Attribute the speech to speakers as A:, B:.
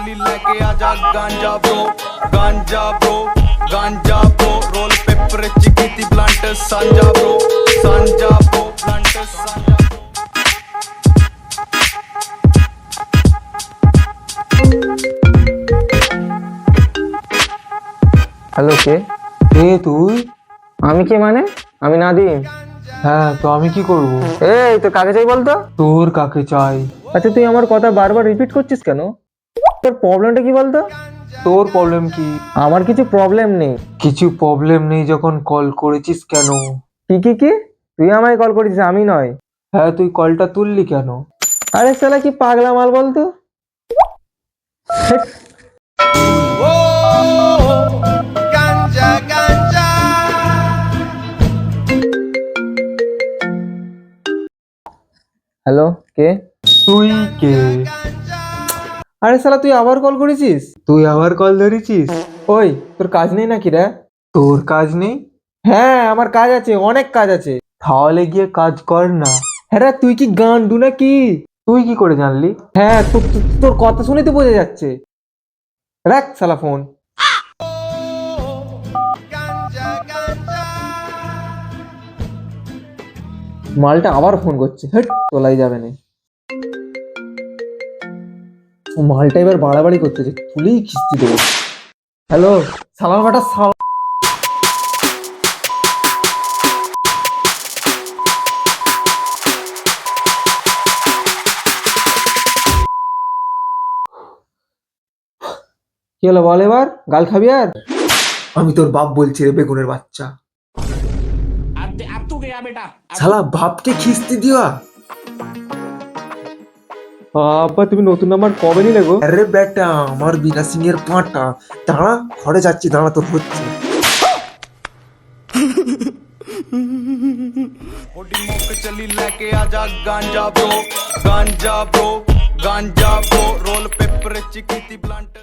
A: चली लेके आजा गांजा ब्रो रोल पेपर चिकी ब्लंट सांजा ब्रो ब्लंट सांजा
B: হ্যালো, কে?
C: তুই?
B: আমি কে মানে? আমি নাদিম।
C: হ্যাঁ, তো আমি কি করব?
B: এই তো কাকে চাই বলতো?
C: তোর কাকে চাই?
B: আচ্ছা, তুই আমার কথা বারবার রিপিট করছিস কেন? তোর প্রবলেমটা কি বলতো?
C: তোর প্রবলেম কি?
B: আমার কিছু প্রবলেম নেই।
C: কিছু প্রবলেম নেই যখন কল করেছিস কেন?
B: কি তুই আমায় কল করেছিস, আমি নয়।
C: হ্যাঁ, তুই কলটা তুললি কেন?
B: আরে শালা কি পাগলা মাল বলতো। হ্যালো, কে?
C: তুই কে?
B: আরে শালা তুই আবার কল করেছিস?
C: তুই আবার কল ধরেছিস?
B: ওই, তোর কাজ নেই নাকি রে?
C: তোর কাজ নেই?
B: হ্যাঁ, আমার কাজ আছে, অনেক কাজ আছে।
C: তাহলে গিয়ে কাজ কর না।
B: হ্যাঁ রে, তুই কি গান্ডু নাকি?
C: তুই কি করে জানলি?
B: হ্যাঁ, তোর কথা শুনে তো বোঝা যাচ্ছে। রাখ শালা ফোন। মালটা আবার ফোন করছে, হেট, তোলাই যাবে না। মালটা এবার বাড়াবাড়ি করতেছে, তুলেই খিস্তি দেবো। হ্যালো, সালার বাটা সাল। কি হলো বল, এবার গাল খাবি আর?
C: আমি তোর বাপ বলছি রে, বেগুনের বাচ্চা। শালা বাপকে খিস্তি দিও।
B: বাবা, তুমি নতুন নাম্বার কবে নিলে গো?
C: আরে বেটা, আমার বিনা সিং এর পাটা। দাঁড়া, ঘরে যাচ্ছি, দাঁড়া, তোর হচ্ছে।
A: ओडी मोक चली लेके आजा गांजा ब्रो रोल पेपर चिकी ब्लंट